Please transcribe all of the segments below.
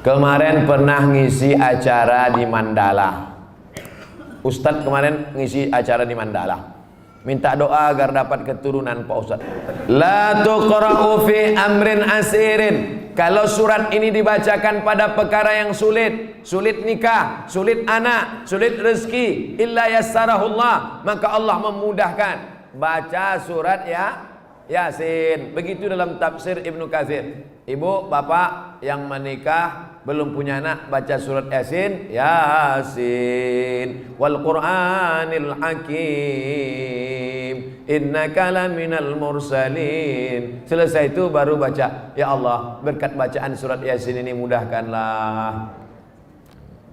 Kemarin pernah ngisi acara di Mandala. Ustadz kemarin ngisi acara di Mandala. Minta doa agar dapat keturunan Pak Ustadz. La tuqra'u fi amrin asirin. Kalau surat ini dibacakan pada perkara yang sulit, sulit nikah, sulit anak, sulit rezeki, illa yassarahullah, maka Allah memudahkan. Baca surat Yasin. Begitu dalam tafsir Ibnu Katsir. Ibu, bapak yang menikah belum punya anak, baca surat Yasin. Yasin wal Qur'anil Hakim innaka laminal mursalin. Selesai itu baru baca, ya Allah, berkat bacaan surat Yasin ini mudahkanlah.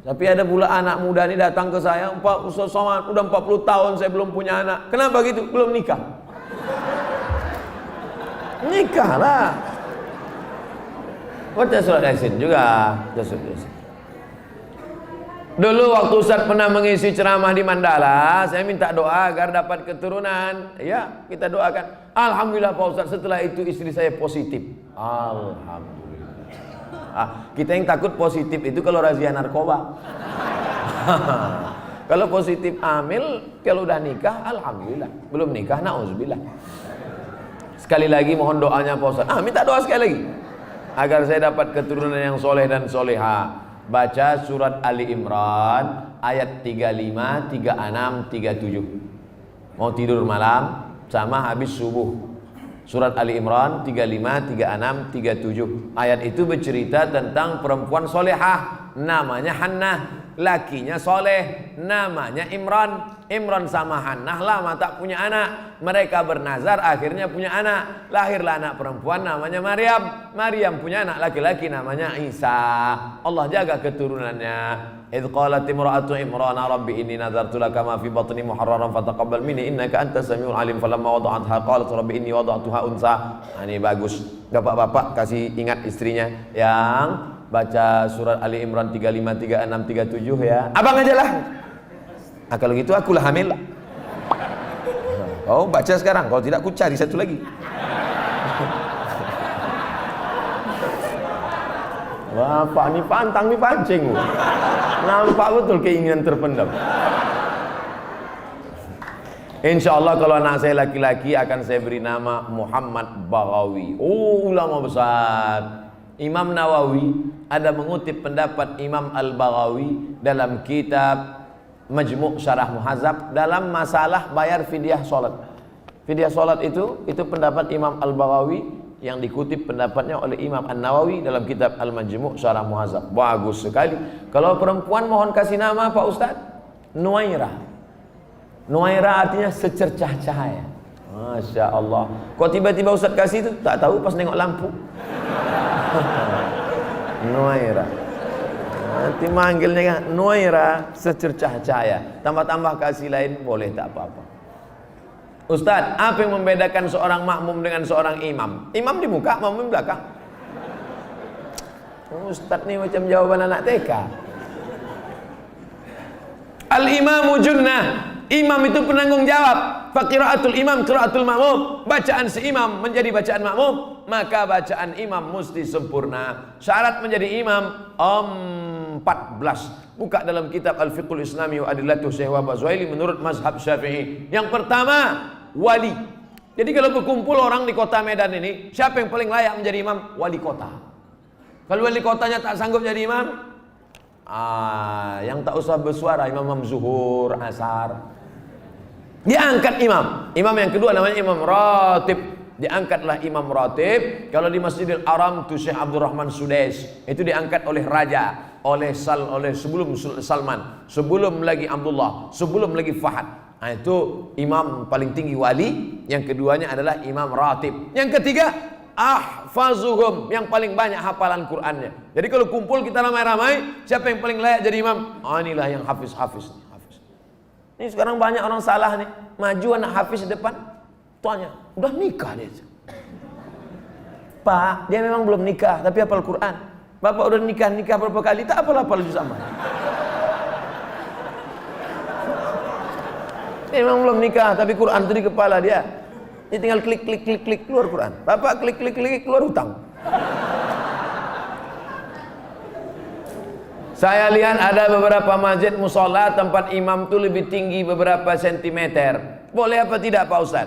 Tapi ada pula anak muda ini datang ke saya, Pak Ustaz Somad, udah 40 tahun saya belum punya anak. Kenapa gitu? Belum nikah. Nikahlah. Baca surat Yasin juga. Dulu waktu Ustaz pernah mengisi ceramah di Mandala, saya minta doa agar dapat keturunan. Ya, kita doakan. Alhamdulillah Pak Ustaz, setelah itu istri saya positif. Alhamdulillah. Kita yang takut positif itu kalau razia narkoba. Kalau positif hamil, kalau udah nikah, alhamdulillah. Belum nikah, na'udzubillah. Sekali lagi mohon doanya Pak Ustaz. Minta doa sekali lagi agar saya dapat keturunan yang soleh dan soleha. Baca surat Ali Imran ayat 35, 36, 37. Mau tidur malam sama habis subuh. Surat Ali Imran 35, 36, 37. Ayat itu bercerita tentang perempuan solehah, namanya Hannah. Lakinya soleh, namanya Imran. Imran sama Hannah lama tak punya anak. Mereka bernazar, akhirnya punya anak. Lahirlah anak perempuan namanya Maryam. Maryam punya anak laki-laki namanya Isa. Allah jaga keturunannya. Idh qalat imra'atu Imran rabbi inni nadartu laka ma fi batni muharraran fataqabbal minni innaka antas samiul alim. Falamma wada'atha qalat rabbi inni wada'tuha unsa. Ini bagus. Bapak-bapak kasih ingat istrinya yang baca surat Ali Imran 35, 36, 37 ya. Abang aja lah. Kalau gitu akulah hamil. Oh, baca sekarang. Kalau tidak aku cari satu lagi. Bapak ini pantang nih pancing. Nampak betul keinginan terpendam. Insya Allah kalau anak saya laki-laki akan saya beri nama Muhammad Baghawi. Oh, ulama besar. Imam Nawawi ada mengutip pendapat Imam Al-Baghawi dalam kitab Majmu' Syarah Muhadzab dalam masalah bayar fidyah salat. Fidyah salat itu pendapat Imam Al-Baghawi yang dikutip pendapatnya oleh Imam An-Nawawi dalam kitab Al-Majmu' Syarah Muhadzab. Bagus sekali. Kalau perempuan mohon kasih nama Pak Ustaz, Nuairah. Nuairah artinya secercah cahaya. Masya Allah. Kok tiba-tiba Ustaz kasih itu? Tak tahu pas nengok lampu. Nuairah. Nanti manggilnya kan Nuairah, secercah cahaya. Tambah-tambah kasih lain boleh, tak apa-apa. Ustaz, apa yang membedakan seorang makmum dengan seorang imam? Imam di muka, makmum di belakang. Ustaz nih macam jawaban anak TK. Al-imamu junnah. Imam itu penanggung jawab. Faqiraatul imam qiraatul makmum. Bacaan si imam menjadi bacaan makmum, maka bacaan imam mesti sempurna. Syarat menjadi imam 14. Buka dalam kitab Al-Fiqhul Islami wa Adillatuh Syekh Wahab Zuhaili menurut mazhab Syafi'i. Yang pertama, wali. Jadi kalau berkumpul orang di kota Medan ini, siapa yang paling layak menjadi imam? Wali kota. Kalau wali kotanya tak sanggup jadi imam, yang tak usah bersuara, imam zuhur, asar. Diangkat imam. Imam yang kedua namanya imam ratib. Diangkatlah imam ratib. Kalau di Masjidil Haram itu Syekh Abdurrahman Sudais, itu diangkat oleh raja, oleh sebelum Salman, sebelum lagi Abdullah, sebelum lagi Fahad. Itu imam paling tinggi wali. Yang keduanya adalah imam ratib. Yang ketiga ahfazuhum, yang paling banyak hafalan Qur'annya. Jadi kalau kumpul kita ramai-ramai, siapa yang paling layak jadi imam? Inilah yang hafiz. Ini sekarang banyak orang salah nih. Maju anak hafiz di depan, tuanya udah nikah dia. Pak, dia memang belum nikah tapi hafal Quran. Bapak udah nikah berapa kali, tak hafal juz amma. Dia memang belum nikah tapi Quran itu di kepala dia. Dia tinggal klik keluar Quran. Bapak klik keluar hutang. Saya lihat ada beberapa masjid musola tempat imam itu lebih tinggi beberapa sentimeter. Boleh apa tidak Pak Ustaz?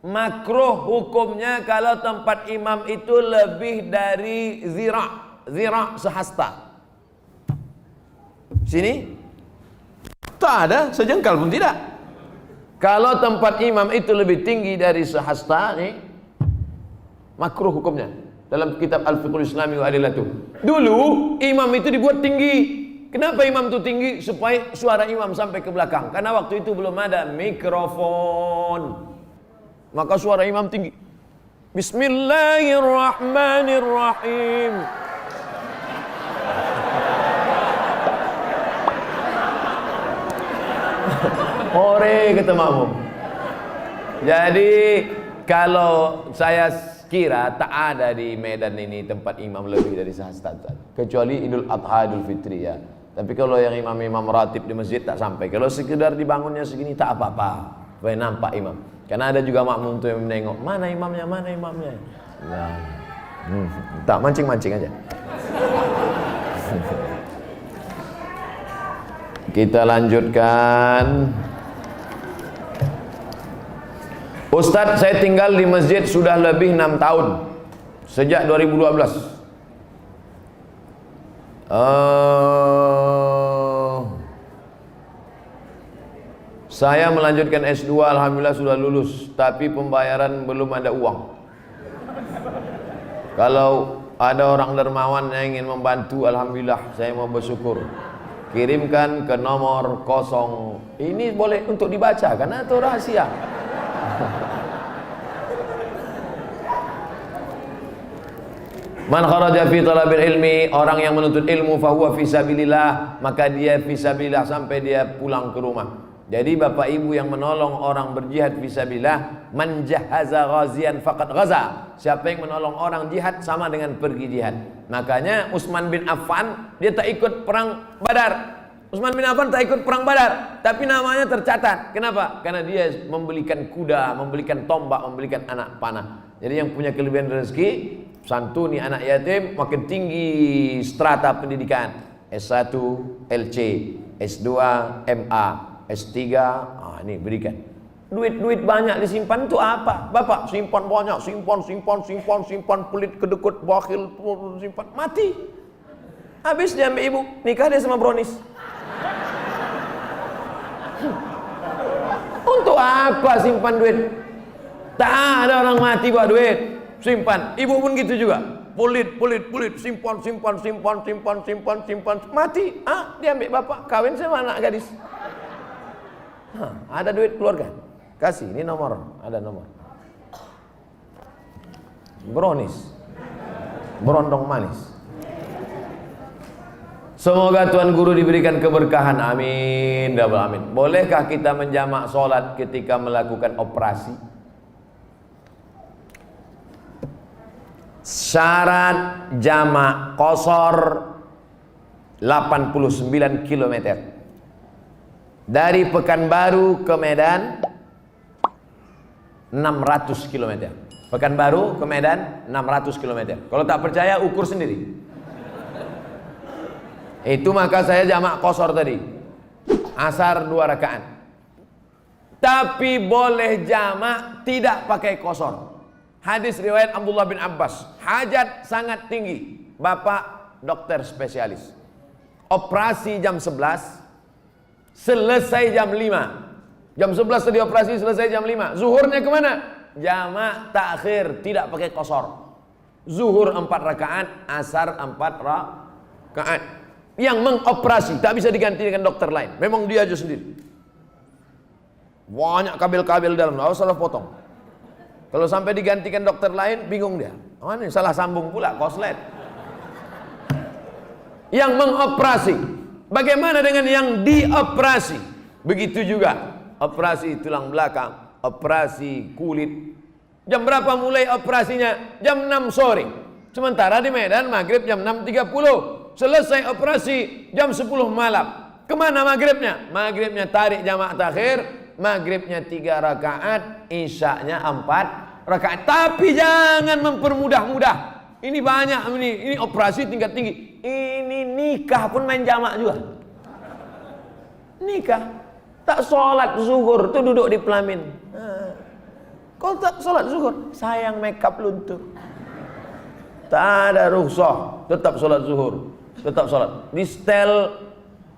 Makruh hukumnya kalau tempat imam itu lebih dari zira' sehasta. Sini tak ada sejengkal pun tidak. Kalau tempat imam itu lebih tinggi dari sehasta nih, makruh hukumnya. Dalam kitab Al-Fiqhul Islami wa Adillatuh. Dulu imam itu dibuat tinggi. Kenapa imam itu tinggi? Supaya suara imam sampai ke belakang. Karena waktu itu belum ada mikrofon. Maka suara imam tinggi. Bismillahirrahmanirrahim. Ore kata makmum. Jadi kalau saya kira tak ada di Medan ini tempat imam lebih dari sehasta, kecuali Idul Adha, Idul Fitri ya. Tapi kalau yang imam-imam ratib di masjid tak sampai. Kalau sekedar dibangunnya segini tak apa-apa, supaya nampak imam. Karena ada juga makmum tuh yang menengok, mana imamnya, mana imamnya. Nah, tak mancing-mancing aja. Kita lanjutkan. Ustadz, saya tinggal di masjid sudah lebih 6 tahun. Sejak 2012. Saya melanjutkan S2, alhamdulillah sudah lulus, tapi pembayaran belum ada uang. Kalau ada orang dermawan yang ingin membantu, alhamdulillah saya mau bersyukur. Kirimkan ke nomor 0. Ini boleh untuk dibaca karena itu rahasia. Man kharaja fi talabil ilmi, orang yang menuntut ilmu fahuwa fi sabilillah, maka dia fi sabilillah sampai dia pulang ke rumah. Jadi bapak ibu yang menolong orang berjihad fi sabilillah, man jahaza ghazian faqad ghaza. Siapa yang menolong orang jihad sama dengan pergi jihad. Makanya Utsman bin Affan dia tak ikut perang Badar. Utsman bin Affan tak ikut perang Badar, tapi namanya tercatat. Kenapa? Karena dia membelikan kuda, membelikan tombak, membelikan anak panah. Jadi yang punya kelebihan rezeki, santuni anak yatim, makin tinggi strata pendidikan. S1, LC, S2, MA, S3, ini berikan. Duit banyak disimpan itu apa? Bapak simpan banyak, simpan, pelit, kedekut, bakhil, simpan, mati. Habis dia ambil ibu, nikah dia sama Bronis. Untuk apa simpan duit? Tak ada orang mati buat duit. Simpan. Ibu pun gitu juga. Pelit, simpan, mati. Dia ambil bapak, kawin sama anak gadis. Ada duit keluarga. Kasih, ini nomor, ada nomor. Bronis. Berondong manis. Semoga Tuan Guru diberikan keberkahan, amin, double amin. Bolehkah kita menjamak sholat ketika melakukan operasi? Syarat jamak qashar 89 km. Dari Pekanbaru ke Medan 600 km. Pekanbaru ke Medan 600 km. Kalau tak percaya ukur sendiri. Itu maka saya jamak qashar tadi. Asar 2 rakaat. Tapi boleh jamak tidak pakai qashar. Hadis riwayat Abdullah bin Abbas. Hajat sangat tinggi. Bapak dokter spesialis. Operasi jam 11. Selesai jam 5. Jam 11 tadi operasi, selesai jam 5. Zuhurnya kemana? Jamak takhir, tidak pakai qashar. Zuhur 4 rakaat, asar 4 rakaat. Yang mengoperasi tak bisa diganti dengan dokter lain. Memang dia aja sendiri. Banyak kabel-kabel dalam, harus salah potong. Kalau sampai digantikan dokter lain, bingung dia. Mana salah sambung pula, koslet. Yang mengoperasi. Bagaimana dengan yang dioperasi? Begitu juga. Operasi tulang belakang, operasi kulit. Jam berapa mulai operasinya? Jam 6 sore. Sementara di Medan maghrib jam 6.30. Selesai operasi jam 10 malam. Kemana maghribnya? Maghribnya tarik jamak takhir. Maghribnya 3 rakaat. Isyaknya 4 rakaat. Tapi jangan mempermudah-mudah. Ini banyak ini operasi tingkat tinggi. Ini nikah pun main jamak juga. Nikah tak sholat zuhur tuh duduk di pelamin. Kalau tak sholat zuhur, sayang makeup luntur. Tak ada rukhsah, tetap sholat zuhur, tetap sholat. Di setel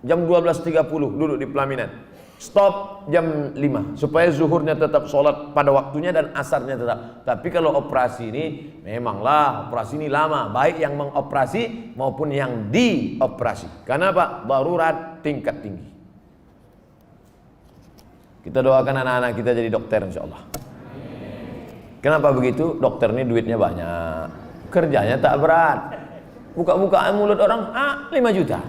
jam 12.30 duduk di pelaminan. Stop jam 5 supaya zuhurnya tetap sholat pada waktunya dan asarnya tetap. Tapi kalau operasi ini memanglah operasi ini lama, baik yang mengoperasi maupun yang dioperasi. Karena apa? Darurat tingkat tinggi. Kita doakan anak-anak kita jadi dokter insyaallah. Kenapa begitu? Dokter ini duitnya banyak, kerjanya tak berat. Buka-bukaan mulut orang, 5 juta.